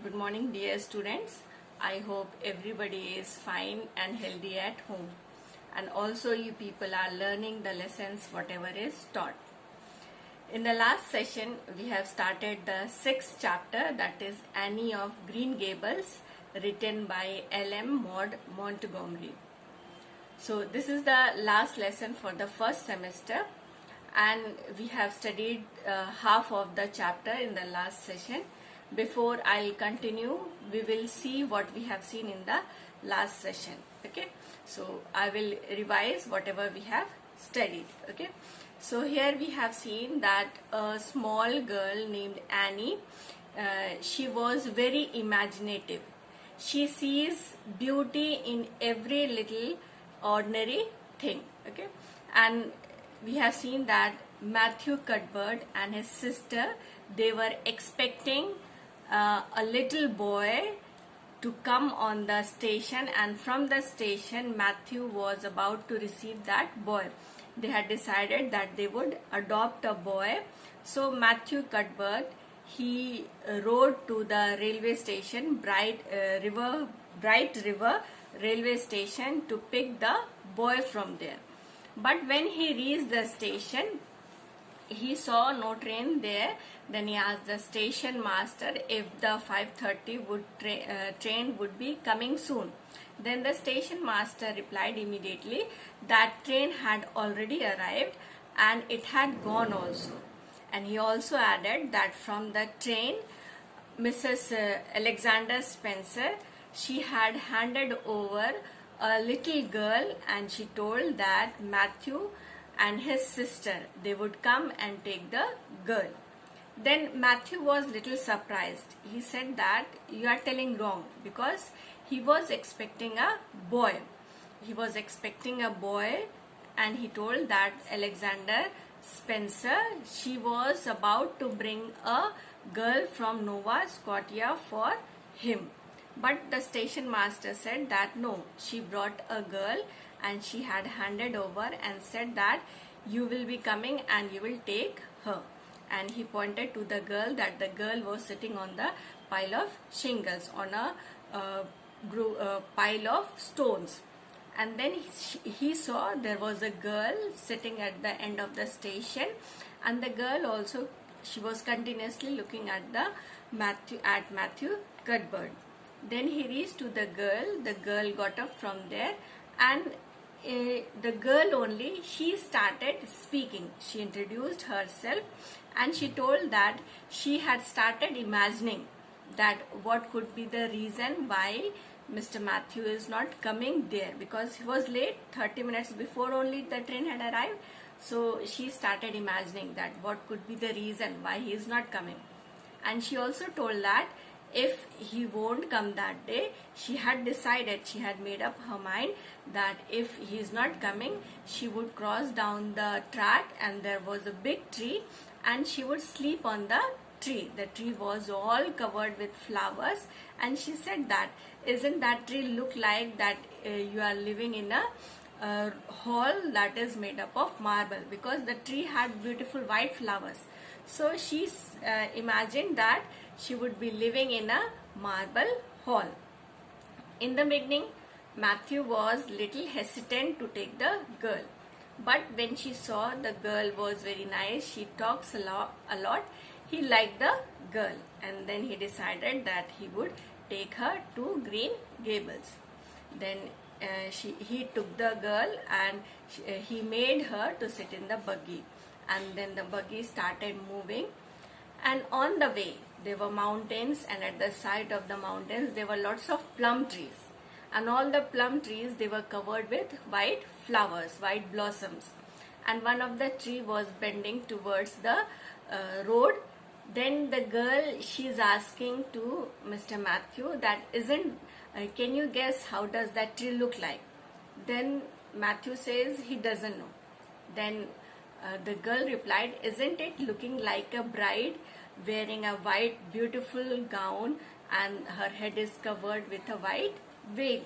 Good morning, dear students. I hope everybody is fine and healthy at home. And also, you people are learning the lessons, whatever is taught. In the last session, we have started the sixth chapter, that is Annie of Green Gables, written by L.M. Maud Montgomery. So, this is the last lesson for the first semester, and we have studied half of the chapter in the last session. Before I'll continue, we will see what we have seen in the last session. Okay, so I will revise whatever we have studied. Okay, so here we have seen that a small girl named Annie, she was very imaginative. She sees beauty in every little ordinary thing. Okay, and we have seen that Matthew Cuthbert and his sister, they were expecting a little boy to come on the station, and from the station Matthew was about to receive that boy. They had decided that they would adopt a boy. So Matthew Cuthbert, he rode to the railway station, Bright River railway station, to pick the boy from there. But when he reached the station, he saw no train there. Then he asked the station master if the 5:30 train would be coming soon. Then the station master replied immediately that train had already arrived and it had gone also. And he also added that from the train, Mrs. Alexander Spencer, she had handed over a little girl, and she told that Matthew and his sister, they would come and take the girl. Then Matthew was little surprised. He said that you are telling wrong, because he was expecting a boy. He was expecting a boy, and he told that Alexander Spencer, she was about to bring a girl from Nova Scotia for him. But the station master said that no, she brought a girl and she had handed over and said that you will be coming and you will take her. And he pointed to the girl, that the girl was sitting on the pile of shingles, on a pile of stones. And then he saw there was a girl sitting at the end of the station, and the girl also, she was continuously looking at Matthew Cuthbert. Then he reached to the girl got up from there, and the girl only, she started speaking. She introduced herself and she told that she had started imagining that what could be the reason why Mr. Matthew is not coming there, because he was late. 30 minutes before only the train had arrived. So she started imagining that what could be the reason why he is not coming. And she also told that if he won't come that day, she had decided, she had made up her mind that if he is not coming, she would cross down the track, and there was a big tree, and she would sleep on the tree. The tree was all covered with flowers, and she said that, isn't that tree look like that you are living in a hall that is made up of marble, because the tree had beautiful white flowers. So she imagined that she would be living in a marble hall. In the beginning, Matthew was little hesitant to take the girl. But when she saw the girl was very nice, she talks a lot, he liked the girl. And then he decided that he would take her to Green Gables. Then he took the girl, and he made her to sit in the buggy. And then the buggy started moving, and on the way there were mountains, and at the side of the mountains there were lots of plum trees, and all the plum trees, they were covered with white flowers, white blossoms, and one of the tree was bending towards the road. Then the girl, she's asking to Mr. Matthew that can you guess how does that tree look like? Then Matthew says he doesn't know. Then the girl replied, isn't it looking like a bride wearing a white beautiful gown, and her head is covered with a white veil?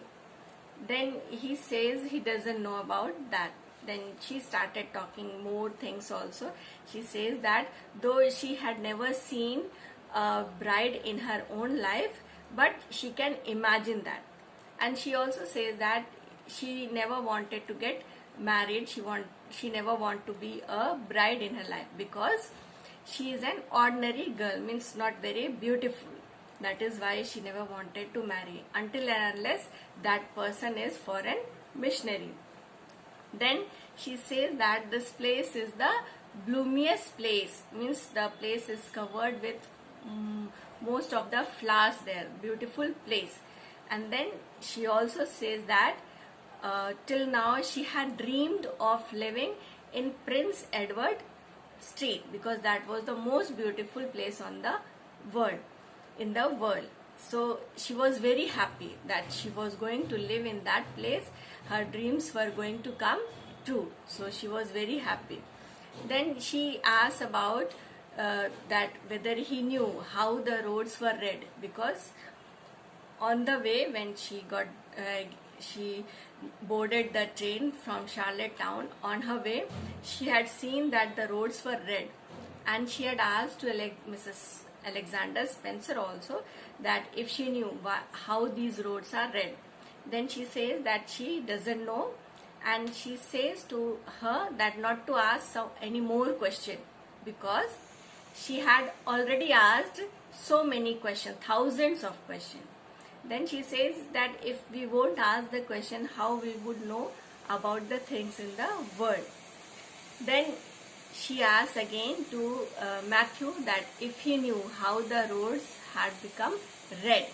Then he says he doesn't know about that. Then she started talking more things also. She says that though she had never seen a bride in her own life, but she can imagine that. And she also says that she never wanted to get married. She never want to be a bride in her life because she is an ordinary girl, means not very beautiful. That is why she never wanted to marry until and unless that person is foreign missionary. Then she says that this place is the bloomiest place, means the place is covered with most of the flowers there, beautiful place. And then she also says that till now she had dreamed of living in Prince Edward Street because that was the most beautiful place on the world, in the world. So she was very happy that she was going to live in that place. Her dreams were going to come true. So she was very happy. Then she asked about that whether he knew how the roads were red, because on the way when she boarded the train from Charlottetown, on her way she had seen that the roads were red, and she had asked to Mrs. Alexander Spencer also that if she knew how these roads are red. Then she says that she doesn't know, and she says to her that not to ask any more question because she had already asked so many questions, thousands of questions. Then she says that if we won't ask the question, how we would know about the things in the world. Then she asks again to Matthew that if he knew how the roads had become red.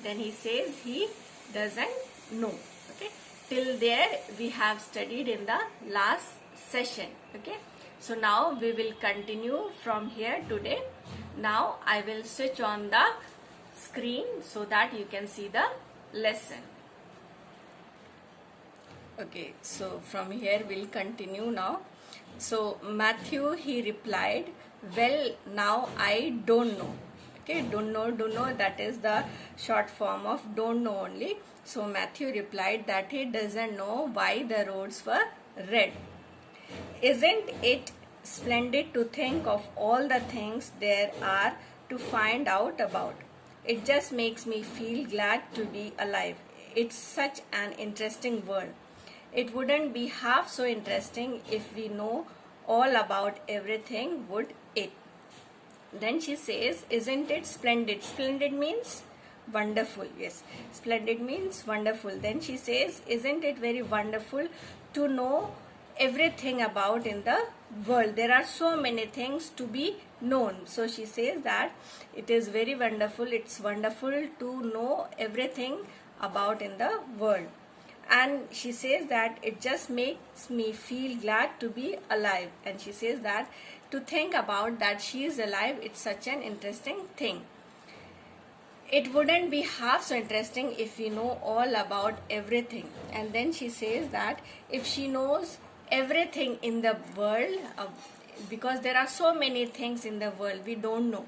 Then he says he doesn't know. Okay, till there we have studied in the last session. Okay, so now we will continue from here today. Now I will switch on the screen so that you can see the lesson. Okay, so from here we'll continue now. So Matthew, he replied, well, now I don't know. Okay, don't know, that is the short form of don't know only. So Matthew replied that he doesn't know why the roads were red. Isn't it splendid to think of all the things there are to find out about? It just makes me feel glad to be alive. It's such an interesting world. It wouldn't be half so interesting if we know all about everything, would it? Then she says, isn't it splendid? Splendid means wonderful. Yes, splendid means wonderful. Then she says, isn't it very wonderful to know everything about in the world? There are so many things to be known. So she says that it is very wonderful. It's wonderful to know everything about in the world. And she says that it just makes me feel glad to be alive. And she says that to think about that she is alive, it's such an interesting thing. It wouldn't be half so interesting if we know all about everything. And then she says that if she knows everything in the world, because there are so many things in the world we don't know,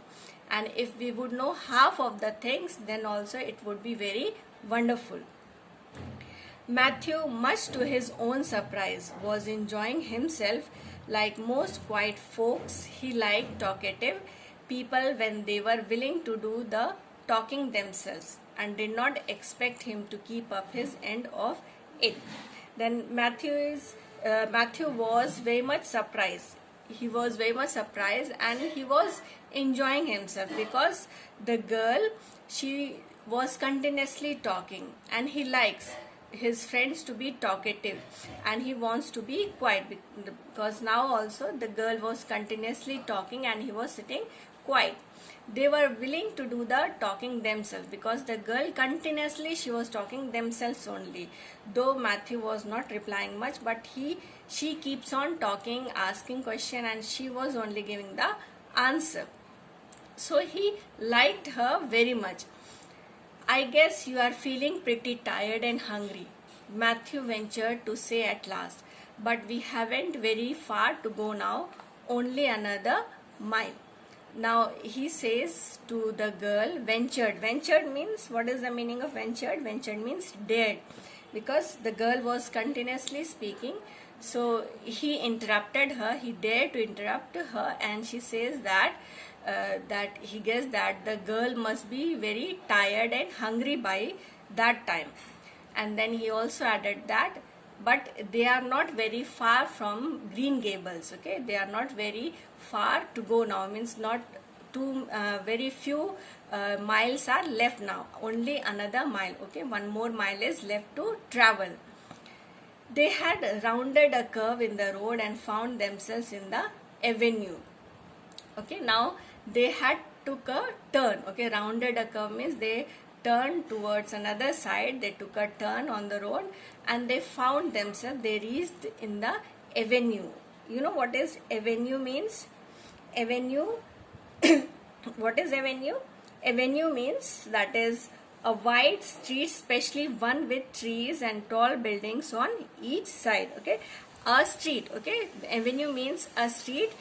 and if we would know half of the things, then also it would be very wonderful. Matthew, much to his own surprise, was enjoying himself. Like most quiet folks, he liked talkative people when they were willing to do the talking themselves and did not expect him to keep up his end of it. Then Matthew was very much surprised. He was very much surprised and he was enjoying himself because the girl, she was continuously talking, and he likes his friends to be talkative and he wants to be quiet, because now also the girl was continuously talking and he was sitting quiet. They were willing to do the talking themselves because the girl continuously, she was talking themselves only, though Matthew was not replying much, but she keeps on talking, asking question, and she was only giving the answer. So he liked her very much. I guess you are feeling pretty tired and hungry, Matthew ventured to say at last. But we haven't very far to go now, only another mile. Now he says to the girl, ventured. Ventured means, what is the meaning of ventured? Ventured means dared, because the girl was continuously speaking. So he interrupted her, he dared to interrupt her, and she says that that he guessed that the girl must be very tired and hungry by that time. And then he also added that, but they are not very far from Green Gables. Okay, they are not very far to go now, means not too very few miles are left now, only another mile. Okay, one more mile is left to travel. They had rounded a curve in the road and found themselves in the avenue. Okay, now they had took a turn. Okay, rounded a curve means they turned towards another side. They took a turn on the road and they found themselves, they reached in the avenue. You know what is avenue means? Avenue what is avenue? Avenue means that is a wide street, especially one with trees and tall buildings on each side. Okay, a street. Okay, avenue means a street.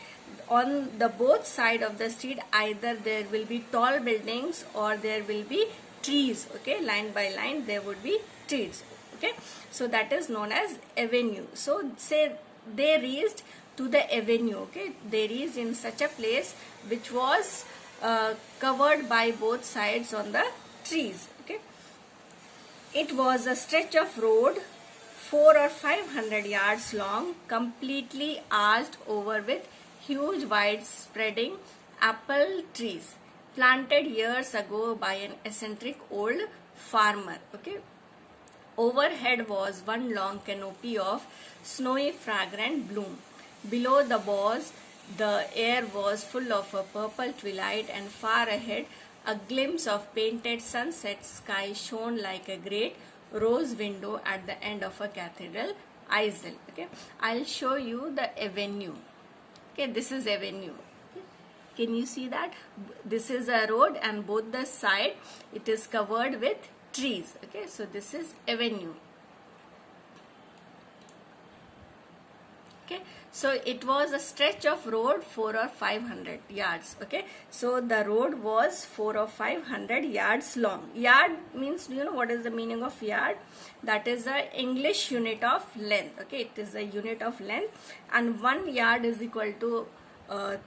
On the both side of the street, either there will be tall buildings or there will be trees. Okay, line by line there would be trees. Okay, so that is known as avenue. So say they reached to the avenue. Okay, they reached in such a place which was covered by both sides on the trees. Okay, it was a stretch of road 400 or 500 yards long, completely arched over with huge wide spreading apple trees planted years ago by an eccentric old farmer. Okay, overhead was one long canopy of snowy fragrant bloom. Below the boughs the air was full of a purple twilight, and far ahead a glimpse of painted sunset sky shone like a great rose window at the end of a cathedral aisle. Okay, I'll show you the avenue. Okay, this is avenue. Okay. Can you see that? This is a road and both the side it is covered with trees. Okay, so this is avenue. Okay, so it was a stretch of road 400 or 500 yards. Okay, so the road was 400 or 500 yards long. Yard means, you know what is the meaning of yard? That is the English unit of length. Okay, it is a unit of length, and 1 yard is equal to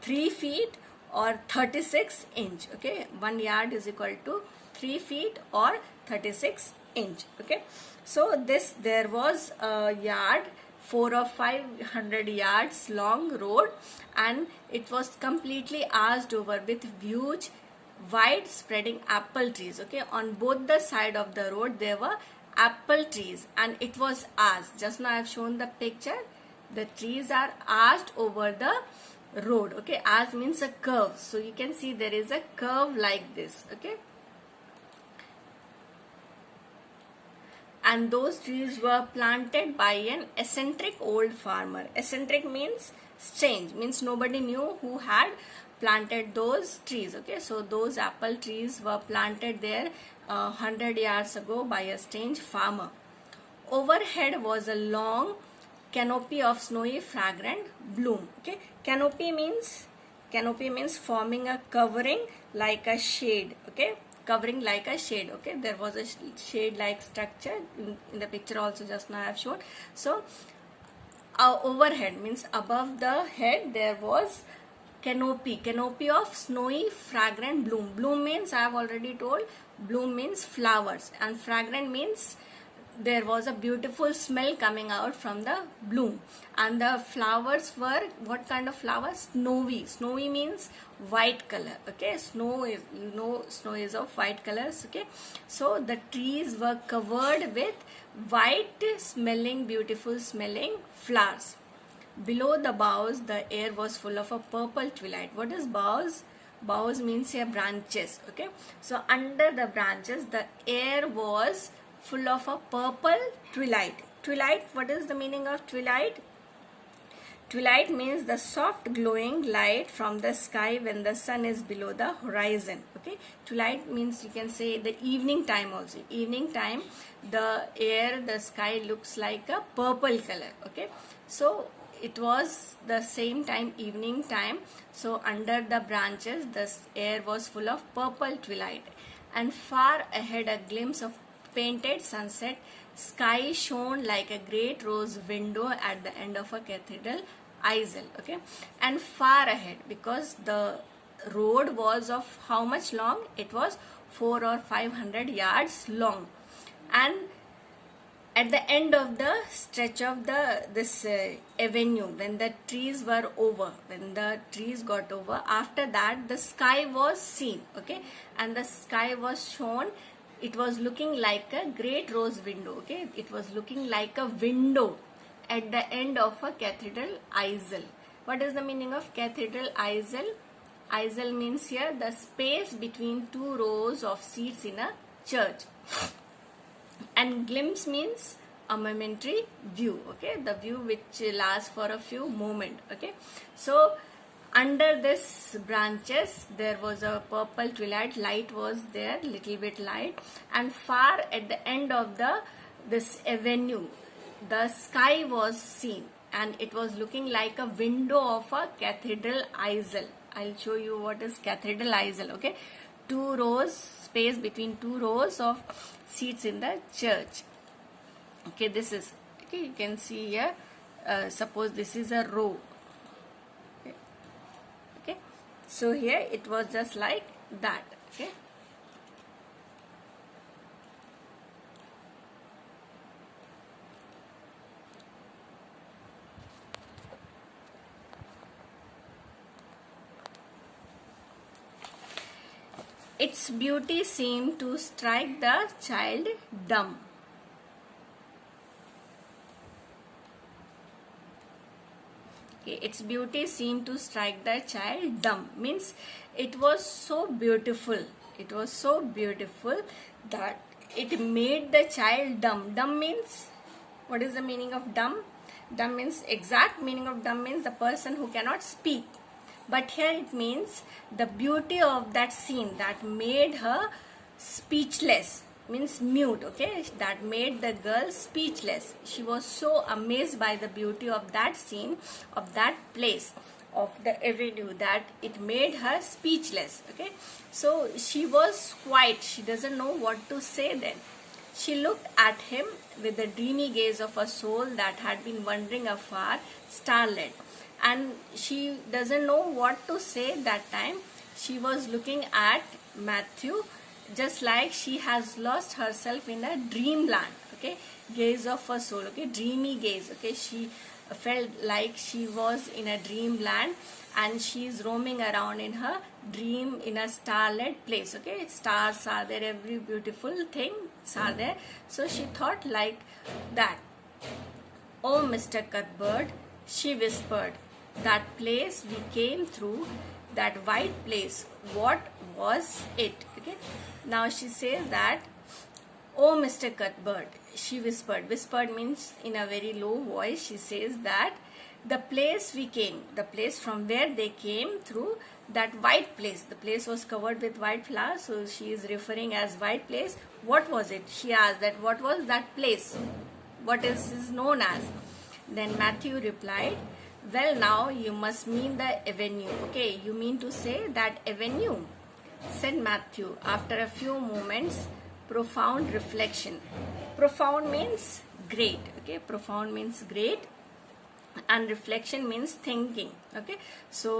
3 feet or 36 inch. Okay, 1 yard is equal to 3 feet or 36 inch. Okay, so there was a yard 400 or 500 yards long road, and it was completely arched over with huge wide spreading apple trees. Okay, on both the side of the road there were apple trees and it was arched. Just now I have shown the picture. The trees are arched over the road. Okay, arch means a curve, so you can see there is a curve like this. Okay, and those trees were planted by an eccentric old farmer. Eccentric means strange, means nobody knew who had planted those trees. Okay, so those apple trees were planted there 100 years ago by a strange farmer. Overhead was a long canopy of snowy fragrant bloom. Okay, canopy means forming a covering like a shade. Okay, covering like a shade. Okay, there was a shade like structure in the picture also just now I have shown. So overhead means above the head there was canopy of snowy fragrant bloom. Bloom means I have already told, bloom means flowers, and fragrant means there was a beautiful smell coming out from the bloom, and the flowers were what kind of flowers? Snowy means white color. Okay, snow is, you know, snow is of white colors. Okay, so the trees were covered with white smelling, beautiful smelling flowers. Below the boughs the air was full of a purple twilight. What is boughs? Boughs means here branches. Okay, so under the branches the air was full of a purple twilight. Twilight, what is the meaning of twilight? Twilight means the soft glowing light from the sky when the sun is below the horizon. Okay, twilight means you can say the evening time also. Evening time the air, the sky looks like a purple color. Okay, so it was the same time, evening time, so under the branches the air was full of purple twilight, and far ahead a glimpse of painted sunset sky shone like a great rose window at the end of a cathedral aisle. Okay, and far ahead, because the road was of how much long? It was 400 or 500 yards long. And at the end of the stretch of this avenue, when the trees were over, when the trees got over, after that the sky was seen, okay, and the sky was shown. It was looking like a great rose window, okay, it was looking like a window at the end of a cathedral aisle. What is the meaning of cathedral aisle? Aisle means here the space between two rows of seats in a church. And glimpse means a momentary view, okay, the view which lasts for a few moments, okay. So under this branches there was a purple twilight, light was there, little bit light, and far at the end of this avenue the sky was seen, and it was looking like a window of a cathedral aisle. I'll show you what is cathedral aisle, okay. Two rows, space between two rows of seats in the church, okay. This is, okay, you can see here, suppose this is a row, okay. So here it was just like that, okay. Its beauty seemed to strike the child dumb. Okay, its beauty seemed to strike the child dumb means it was so beautiful. It was so beautiful that it made the child dumb. Dumb means, what is the meaning of dumb? Dumb means, exact meaning of dumb means the person who cannot speak. But here it means the beauty of that scene that made her speechless, means mute, okay, that made the girl speechless. She was so amazed by the beauty of that scene, of that place, of the avenue, that it made her speechless, okay. So she was quiet, she doesn't know what to say then. She looked at him with the dreamy gaze of a soul that had been wandering afar, starlit. And she doesn't know what to say that time. She was looking at Matthew just like she has lost herself in a dreamland, okay, gaze of a soul, okay, dreamy gaze, okay. She felt like she was in a dreamland and she is roaming around in her dream in a starlit place, okay. Stars are there, every beautiful things are there. So she thought like that. "Oh, Mr. Cuthbert," she whispered, "that place we came through, that white place, what was it?" Okay. Now she says that, "Oh, Mr. Cuthbert," she whispered. Whispered means in a very low voice. She says that the place we came, the place from where they came through, that white place, the place was covered with white flowers, so she is referring as white place. What was it? She asked that what was that place? What is known as? Then Matthew replied, "Well, now you must mean the avenue. Okay, you mean to say that avenue," said Matthew after a few moments profound reflection. Profound means great, okay, profound means great, and reflection means thinking, okay. So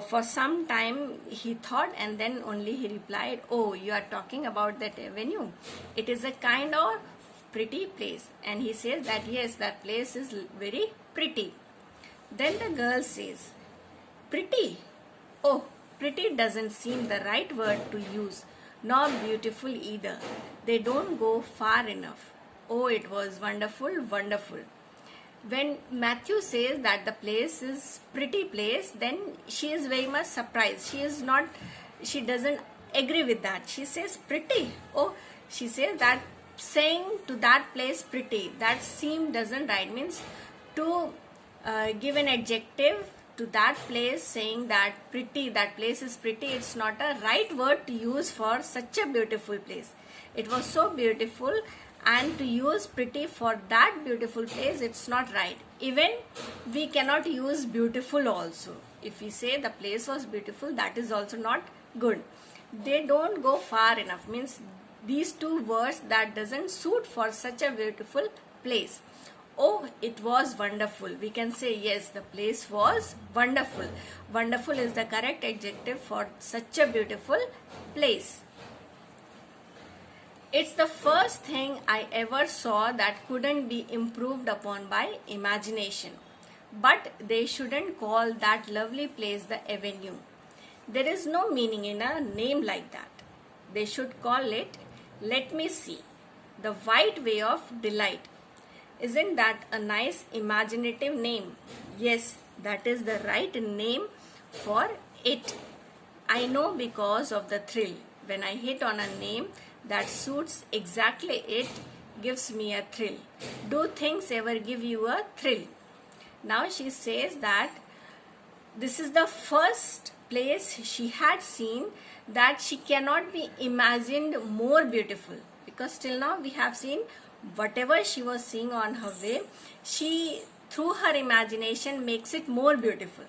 for some time he thought, and then only he replied, "Oh, you are talking about that avenue. It is a kind of pretty place." And he says that yes, that place is very pretty. Then the girl says, "Pretty? Oh, pretty doesn't seem the right word to use, nor beautiful either. They don't go far enough. Oh, it was wonderful, wonderful." When Matthew says that the place is pretty place, then she is very much surprised. She doesn't agree with that. She says pretty. Oh, she says that saying to that place pretty, that seem doesn't right, means to give an adjective to that place, saying that pretty, that place is pretty, it's not a right word to use for such a beautiful place. It was so beautiful, and to use pretty for that beautiful place, it's not right. Even we cannot use beautiful also. If we say the place was beautiful, that is also not good. They don't go far enough, means these two words that doesn't suit for such a beautiful place. oh, it was wonderful. We can say yes, the place was wonderful. Wonderful is the correct adjective for such a beautiful place. It's the first thing I ever saw that couldn't be improved upon by imagination. But they shouldn't call that lovely place the avenue. There is no meaning in a name like that. They should call it, let me see, the White Way of Delight. Isn't that a nice imaginative name? Yes, that is the right name for it. I know because of the thrill. When I hit on a name that suits exactly it, gives me a thrill. Do things ever give you a thrill? Now she says that this is the first place she had seen that she cannot be imagined more beautiful, because till now we have seen whatever she was seeing on her way, she through her imagination makes it more beautiful.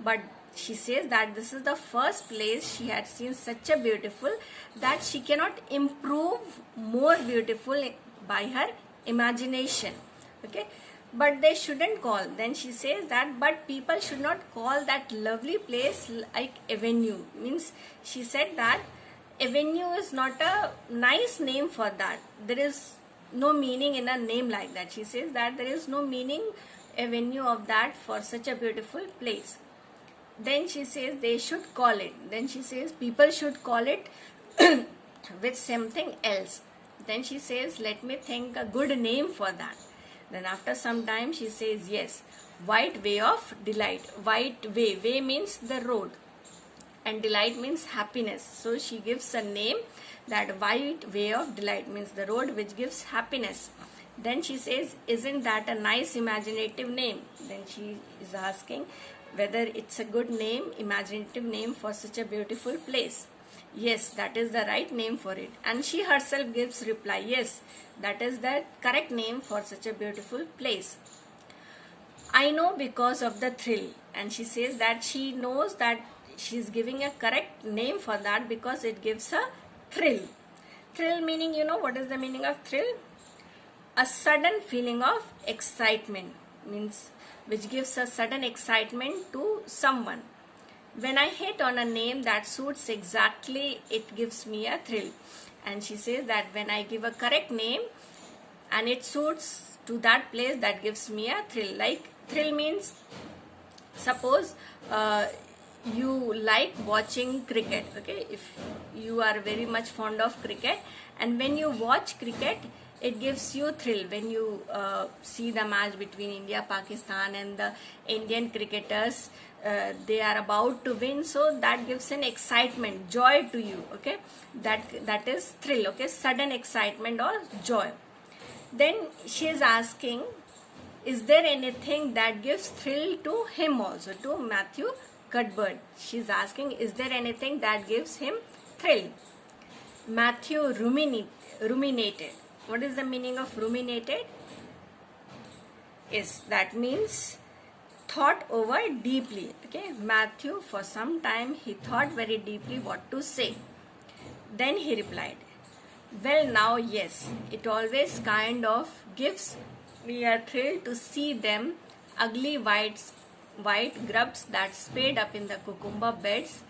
But she says that this is the first place she had seen such a beautiful that she cannot improve more beautiful by her imagination. Okay, but they shouldn't call. Then she says that, but people should not call that lovely place like avenue. Means she said that avenue is not a nice name for that. There is no meaning in a name like that. She says that there is no meaning avenue of that for such a beautiful place. Then she says they should call it. Then she says people should call it with something else. Then she says, let me think a good name for that. Then after some time she says, yes, White Way of Delight. White way, way means the road, and delight means happiness. So she gives a name, that White Way of Delight means the road which gives happiness. Then she says, isn't that a nice imaginative name? Then she is asking whether it's a good name, imaginative name for such a beautiful place. Yes, that is the right name for it. And she herself gives reply, yes, that is the correct name for such a beautiful place. I know because of the thrill. And she says that she knows that she's giving a correct name for that because it gives a thrill. Thrill meaning, you know what is the meaning of thrill? A sudden feeling of excitement, means which gives a sudden excitement to someone. When I hit on a name that suits exactly, it gives me a thrill. And she says that when I give a correct name and it suits to that place, that gives me a thrill. Like thrill means, suppose you like watching cricket, okay, if you are very much fond of cricket, and when you watch cricket, it gives you thrill. When you see the match between India, Pakistan and the Indian cricketers, they are about to win, so that gives an excitement, joy to you, okay, that is thrill, okay, sudden excitement or joy. Then she is asking, is there anything that gives thrill to him also, to Matthew Cuthbert? She is asking, is there anything that gives him thrill? Matthew ruminated. What is the meaning of ruminated? Yes, that means thought over deeply. Okay, Matthew for some time he thought very deeply what to say. Then he replied, well now yes, it always kind of gives me a thrill to see them ugly white grubs that spade up in the cucumber beds.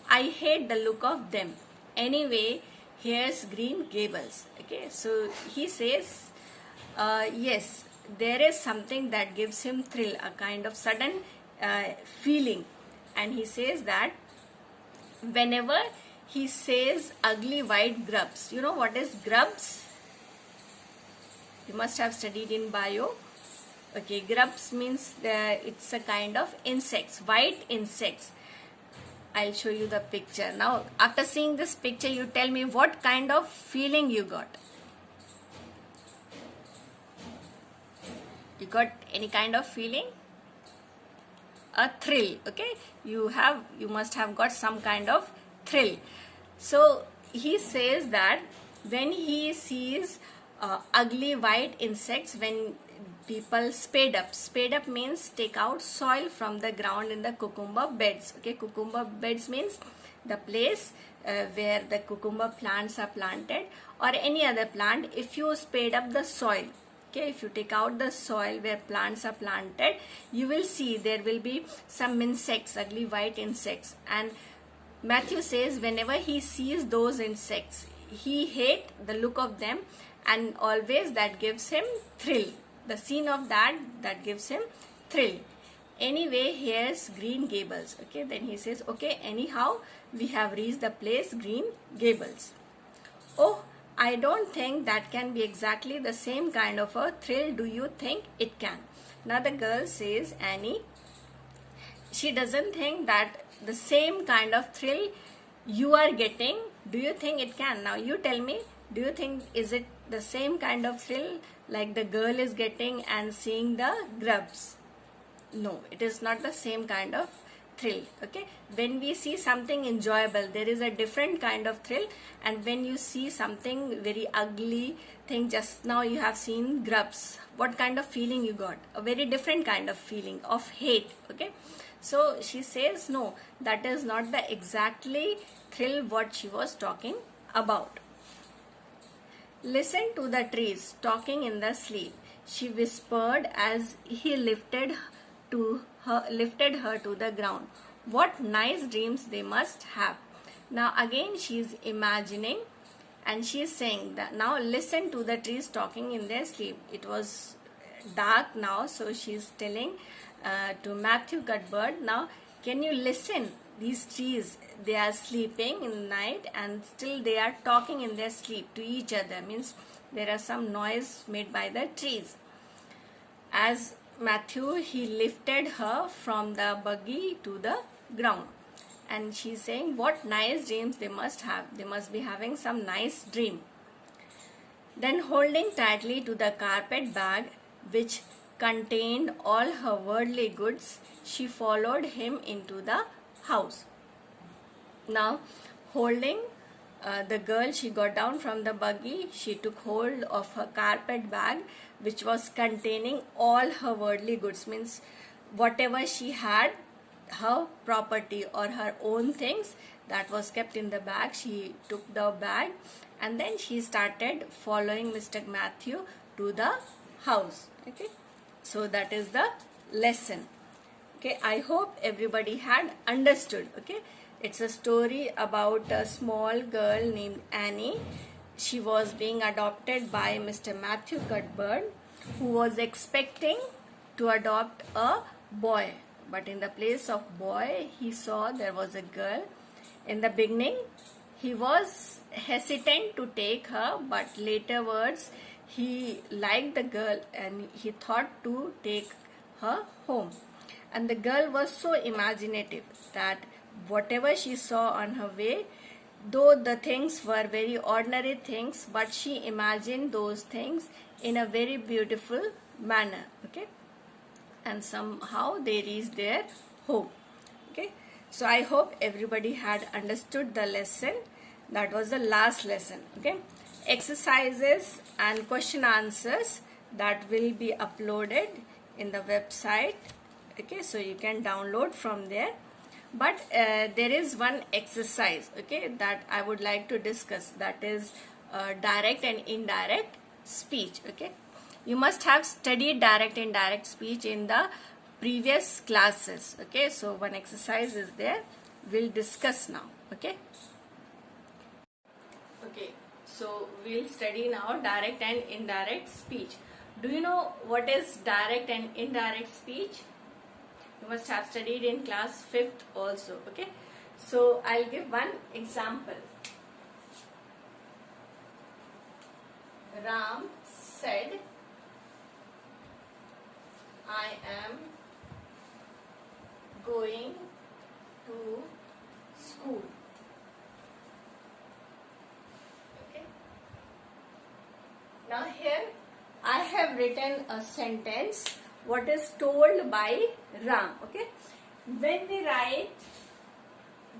I hate the look of them. Anyway, here's Green Gables. Okay, so he says, yes, there is something that gives him thrill, a kind of sudden feeling. And he says that whenever he says ugly white grubs, you know what is grubs? You must have studied in bio. Okay, grubs means it's a kind of insects, white insects. I'll show you the picture. Now, after seeing this picture, you tell me what kind of feeling you got. You got any kind of feeling? A thrill, okay? You must have got some kind of thrill. So, he says that when he sees ugly white insects, when people spade up means take out soil from the ground in the cucumber beds. Okay, cucumber beds means the place where the cucumber plants are planted or any other plant. If you spade up the soil, Okay, if you take out the soil where plants are planted, you will see there will be some insects, ugly white insects, and Matthew says whenever he sees those insects, he hates the look of them, and always that gives him thrill. The scene of that gives him thrill. Anyway, here's Green Gables. Okay, then he says, okay, anyhow, we have reached the place Green Gables. Oh, I don't think that can be exactly the same kind of a thrill. Do you think it can? Now the girl says, Annie, she doesn't think that the same kind of thrill you are getting. Do you think it can? Now you tell me, do you think, is it the same kind of thrill like the girl is getting and seeing the grubs? No, it is not the same kind of thrill. Okay, when we see something enjoyable, there is a different kind of thrill, and when you see something very ugly thing, just now you have seen grubs, what kind of feeling you got? A very different kind of feeling of hate. Okay, so she says no, that is not the exactly thrill what she was talking about. Listen to the trees talking in the sleep, she whispered as he lifted her to the ground. What nice dreams they must have. Now again she is imagining, and she is saying that now listen to the trees talking in their sleep. It was dark now, so she is telling to Matthew Cuthbert, now can you listen? These trees, they are sleeping in the night and still they are talking in their sleep to each other. Means there are some noise made by the trees. As Matthew, he lifted her from the buggy to the ground, and she's saying what nice dreams they must have. They must be having some nice dream. Then holding tightly to the carpet bag which contained all her worldly goods, she followed him into the house. Now holding the girl, she got down from the buggy, she took hold of her carpet bag which was containing all her worldly goods, means whatever she had, her property or her own things, that was kept in the bag. She took the bag and then she started following Mr. Matthew to the house. Okay, so that is the lesson. Okay, I hope everybody had understood. Okay, it's a story about a small girl named Annie. She was being adopted by Mr. Matthew Cuthbert, who was expecting to adopt a boy, but in the place of boy he saw there was a girl. In the beginning he was hesitant to take her, but laterwards he liked the girl and he thought to take her home. And the girl was so imaginative that whatever she saw on her way, though the things were very ordinary things, but she imagined those things in a very beautiful manner. Okay, and somehow they reached their home. Okay, so I hope everybody had understood the lesson. That was the last lesson. Okay, exercises and question answers that will be uploaded in the website. Okay, so you can download from there. But there is one exercise, okay, that I would like to discuss, that is direct and indirect speech. Okay, you must have studied direct and indirect speech in the previous classes. Okay, so one exercise is there, we'll discuss now. Okay, so we'll study now direct and indirect speech. Do you know what is direct and indirect speech? You must have studied in class 5th also. Okay, so I'll give one example. Ram said, I am going to school. Okay, now here I have written a sentence what is told by Ram. Okay, when we write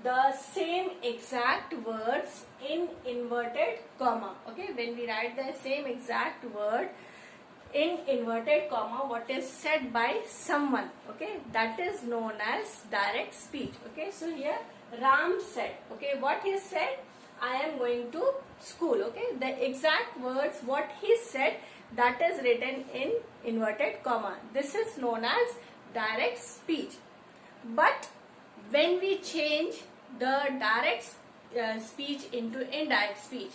the same exact words in inverted comma, okay, when we write the same exact word in inverted comma, what is said by someone, okay, that is known as direct speech. Okay, so here Ram said, okay, what he said, I am going to school. Okay, the exact words what he said that is written in inverted comma. This is known as direct speech. But when we change the direct speech into indirect speech,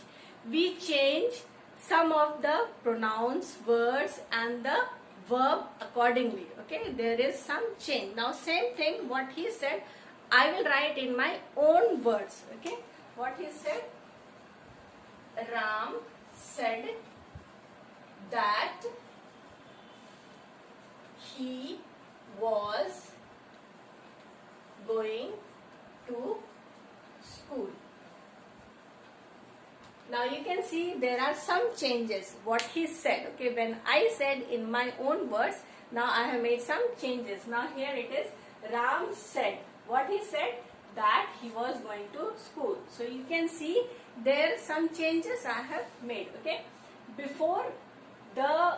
we change some of the pronouns, words and the verb accordingly. Okay, there is some change. Now same thing what he said, I will write in my own words. Okay, what he said, Ram said that he was going to school. Now you can see there are some changes what he said. Okay, when I said in my own words, now I have made some changes. Now here it is, Ram said. What he said, that he was going to school. So you can see there some changes I have made. Okay, before the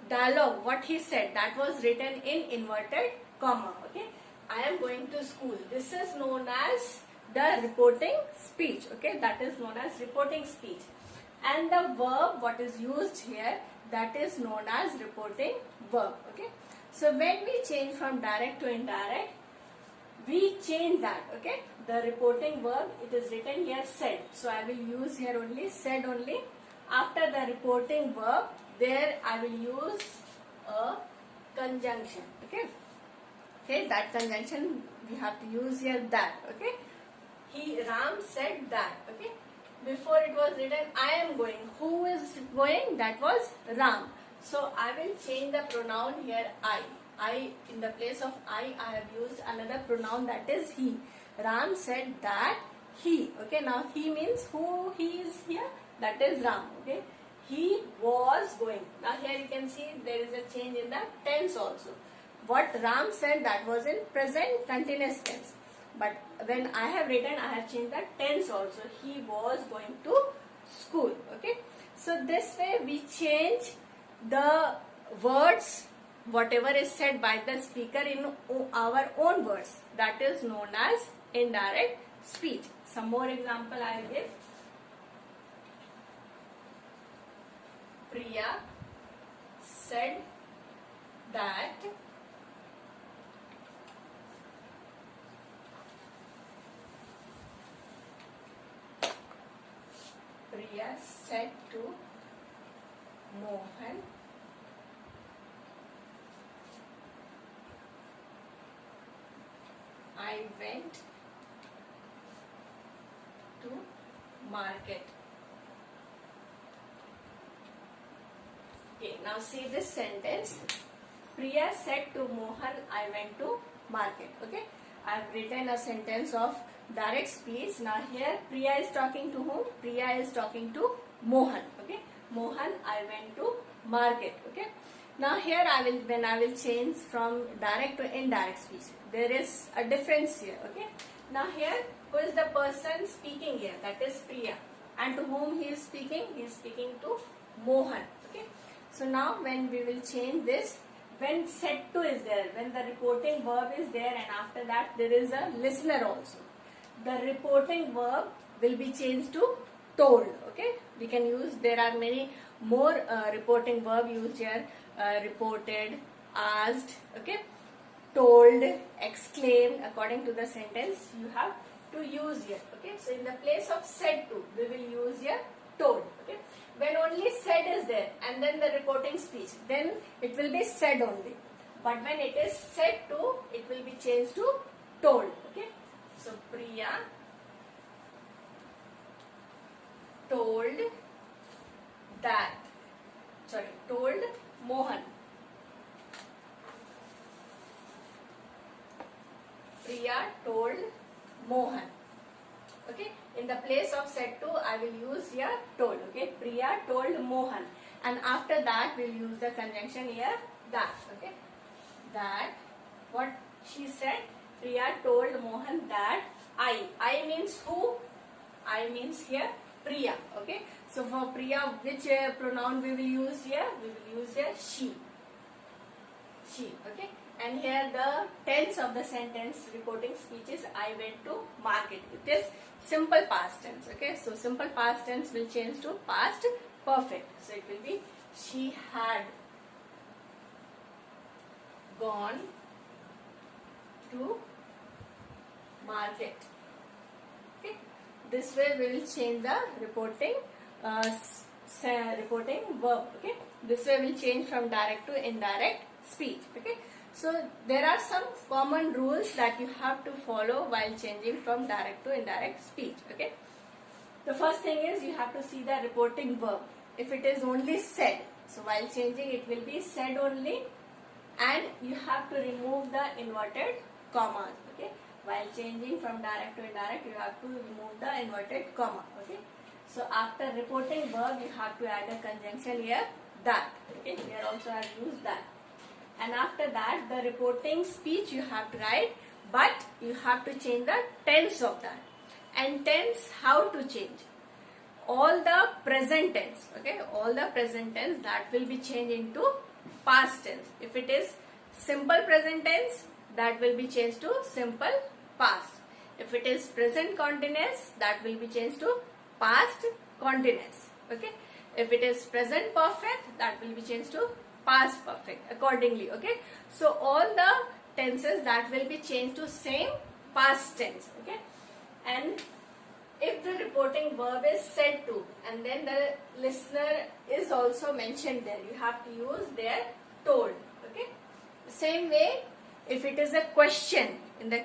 dialogue what he said, that was written in inverted comma. Okay, I am going to school. This is known as the reporting speech. Okay, that is known as reporting speech. And the verb what is used here, that is known as reporting verb. Okay, so when we change from direct to indirect, we change that. Okay, the reporting verb, it is written here said, so I will use here only said only. After the reporting verb, there I will use a conjunction. Okay, okay, that conjunction we have to use here, that. Okay, Ram said that. Okay, before it was written I am going. Who is going? That was Ram. So I will change the pronoun here I, in the place of I have used another pronoun, that is he. Ram said that he. Okay, now he means who he is here, that is Ram. Okay, he was going. Now here you can see there is a change in the tense also. What Ram said, that was in present continuous tense. But when I have written, I have changed the tense also. He was going to school. Okay, so this way we change the words, whatever is said by the speaker, in our own words. That is known as indirect speech. Some more example I will give. Priya said that Priya said to Mohan, I went to market. Okay, now see this sentence. Priya said to Mohan, I went to market. Okay, I have written a sentence of direct speech. Now here Priya is talking to whom? Priya is talking to Mohan. Okay, Mohan, I went to market. Okay, now here when I will change from direct to indirect speech, there is a difference here. Okay, now here who is the person speaking here? That is Priya. And to whom he is speaking? He is speaking to Mohan. Okay, so now when we will change this, when said to is there, when the reporting verb is there, and after that there is a listener also, the reporting verb will be changed to told. Okay, we can use, there are many more reporting verb used here, reported, asked, okay, told, exclaimed, according to the sentence you have to use here. Okay, so in the place of said to, we will use here told. Okay, when only said is there and then the reporting speech, then it will be said only. But when it is said to, it will be changed to told. Okay, so Priya told that, sorry, told Mohan. Priya told Mohan. Okay, in the place of said to, I will use here told. Okay, Priya told Mohan, and after that we will use the conjunction here that. Okay, that, what she said, Priya told Mohan that I means who? I means here Priya. Okay, so for Priya, which pronoun we will use here? We will use here she. Okay, and here the tense of the sentence reporting speech is I went to market. It is simple past tense. Okay, so simple past tense will change to past perfect. So it will be she had gone to market. Okay, this way we will change the reporting reporting verb. Okay, this way will change from direct to indirect speech. Okay, so there are some common rules that you have to follow while changing from direct to indirect speech. Okay, the first thing is you have to see the reporting verb. If it is only said, so while changing it will be said only, and you have to remove the inverted commas. Okay, while changing from direct to indirect you have to remove the inverted comma. Okay, so after reporting verb you have to add a conjunction here, that. Okay, here also I have used that. And after that the reporting speech you have to write, but you have to change the tense of that. And tense, how to change? All the present tense. Okay, all the present tense, that will be changed into past tense. If it is simple present tense, that will be changed to simple past. If it is present continuous, that will be changed to past continuous. Okay, if it is present perfect, that will be changed to past perfect accordingly. Okay, so all the tenses that will be changed to same past tense. Okay, and if the reporting verb is said to, and then the listener is also mentioned there, you have to use their told. Okay, same way if it is a question, in the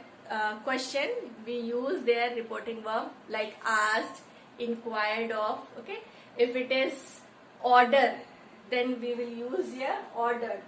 question we use their reporting verb like asked, inquired of. Okay, if it is order, then we will use here ordered.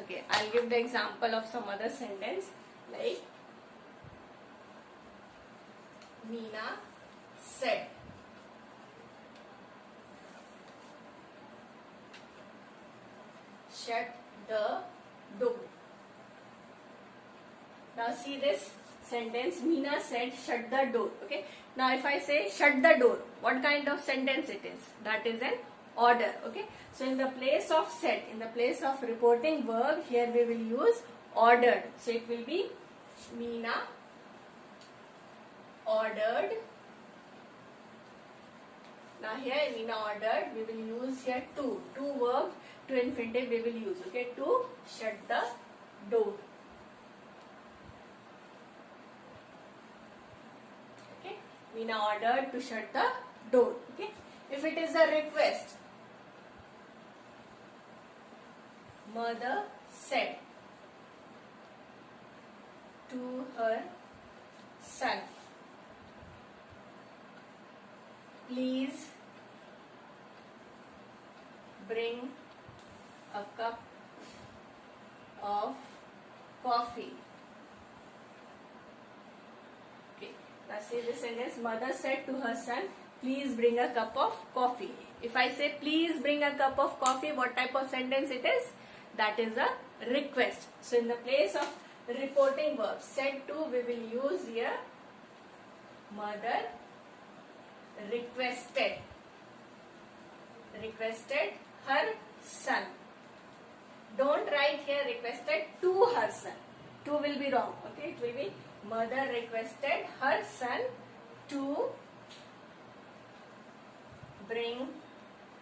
Okay, I'll give the example of some other sentence like Meena said. Shut the door. Now see this sentence, Meena said shut the door. Okay, now if I say shut the door, what kind of sentence it is? That is an order. Okay, so in the place of said, in the place of reporting verb, here we will use ordered. So it will be Meena ordered. Now here Meena ordered, we will use here to verbs, to infinitive we will use. Okay, to shut the door. Okay, Meena ordered to shut the door. Okay, if it is a request, mother said to her son, please bring a cup of coffee. Okay, now see this sentence, mother said to her son, please bring a cup of coffee. If I say please bring a cup of coffee, what type of sentence it is? That is a request. So in the place of reporting verb said to, we will use here mother requested her son. Don't write here requested to her son. To will be wrong. Okay, it will be mother requested her son to bring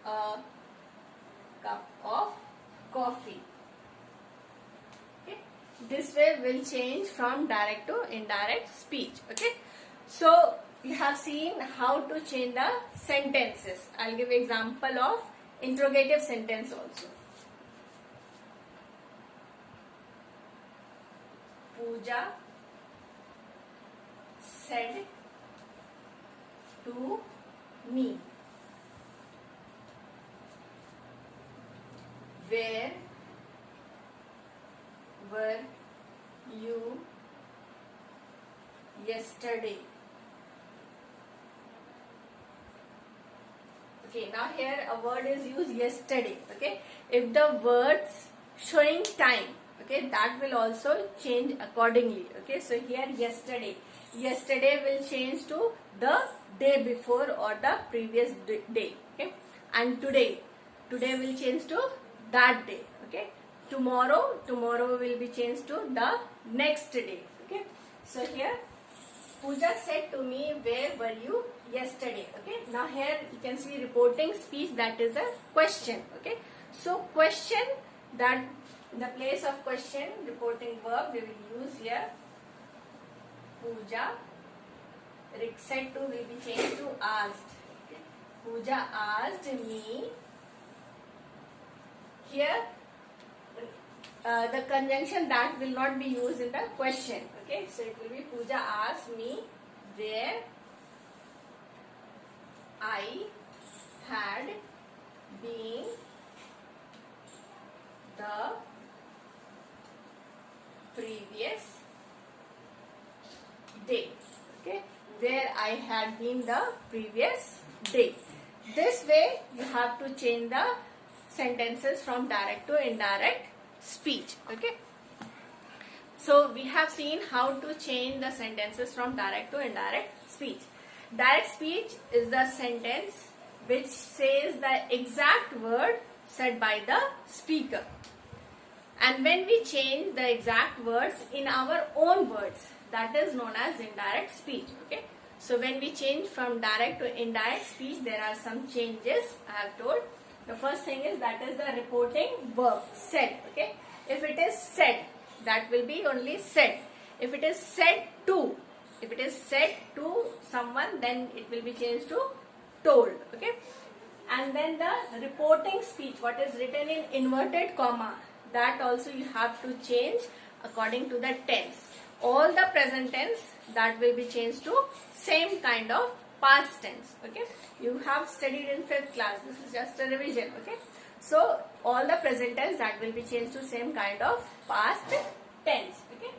a cup of coffee. Okay, this way will change from direct to indirect speech. Okay, so you have seen how to change the sentences. I'll give example of interrogative sentence also. Pooja said to me, where were you yesterday? Okay, now here a word is used yesterday. Okay, if the words showing time, okay, that will also change accordingly. Okay, so here yesterday, yesterday will change to the day before or the previous day. Okay, and today, today will change to that day. Okay, tomorrow, tomorrow will be changed to the next day. Okay, so here Pooja said to me, where were you yesterday? Okay, now here you can see reporting speech, that is a question. Okay, so question, that in the place of question, reporting verb, we will use here Pooja. Said to will be changed to asked. Okay. Pooja asked me. Here the conjunction that will not be used in the question. Okay, so it will be Pooja asked me where I had been the previous day. Okay, where I had been the previous day. This way you have to change the sentences from direct to indirect speech. Okay, so we have seen how to change the sentences from direct to indirect speech. Direct speech is the sentence which says the exact word said by the speaker, and when we change the exact words in our own words, that is known as indirect speech. Okay, so when we change from direct to indirect speech, there are some changes I have told. The first thing is, that is the reporting verb, said. Okay, if it is said, that will be only said. If it is said to, if it is said to someone, then it will be changed to told. Okay, and then the reporting speech, what is written in inverted comma, that also you have to change according to the tense. All the present tense, that will be changed to same kind of past tense. Okay, you have studied in 5th class, this is just a revision. Okay, so all the present tense, that will be changed to same kind of past tense. Okay,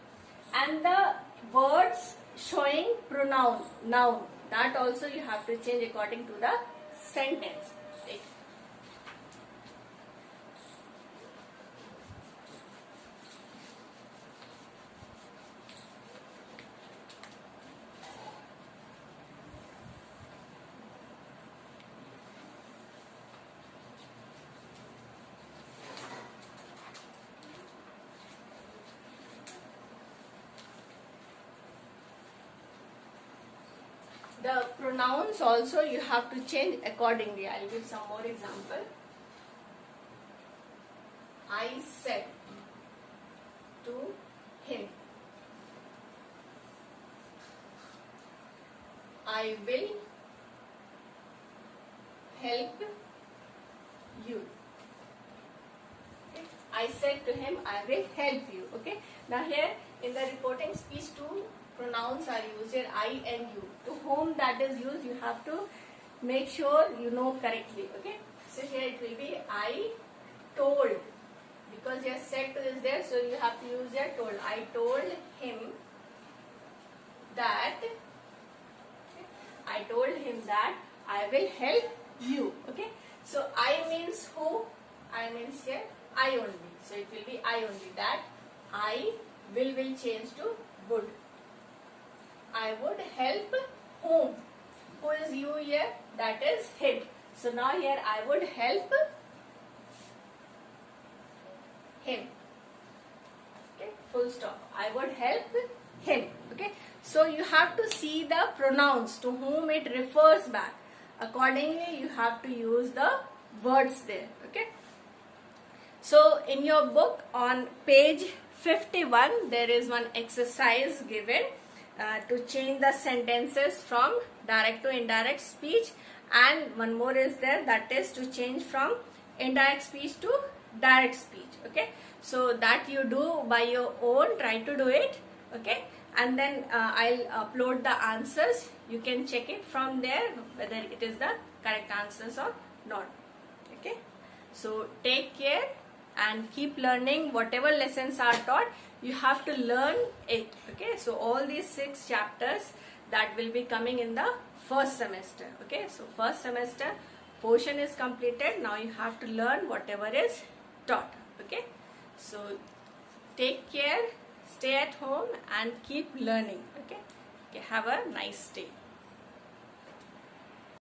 and the words showing pronoun, noun, that also you have to change according to the sentence. Right? The pronouns also you have to change accordingly. I will give some more example. I said to him, I will help you. Okay. I said to him, I will help you. Okay. Now here in the reporting speech, two pronouns are used here, I and you. To whom that is used, you have to make sure you know correctly. Okay. So here it will be I told, because your said to is there, so you have to use your told. I told him that, I told him that I will help you. Okay. So I means who? I means here I only. So it will be I only. That I will change to would. I would help whom? Who is you here? That is him. So now here I would help him. Okay, full stop. I would help him. Okay, so you have to see the pronouns to whom it refers back. Accordingly, you have to use the words there. Okay, so in your book on page 51, there is one exercise given to change the sentences from direct to indirect speech, and one more is there, that is to change from indirect speech to direct speech. Okay, so that you do by your own, try to do it. Okay, and then I'll upload the answers. You can check it from there whether it is the correct answers or not. Okay, so take care. and keep learning whatever lessons are taught. You have to learn it. Okay, so all these 6 chapters that will be coming in the first semester. Okay, so first semester portion is completed. Now you have to learn whatever is taught. Okay, so take care, stay at home and keep learning. Okay, have a nice day.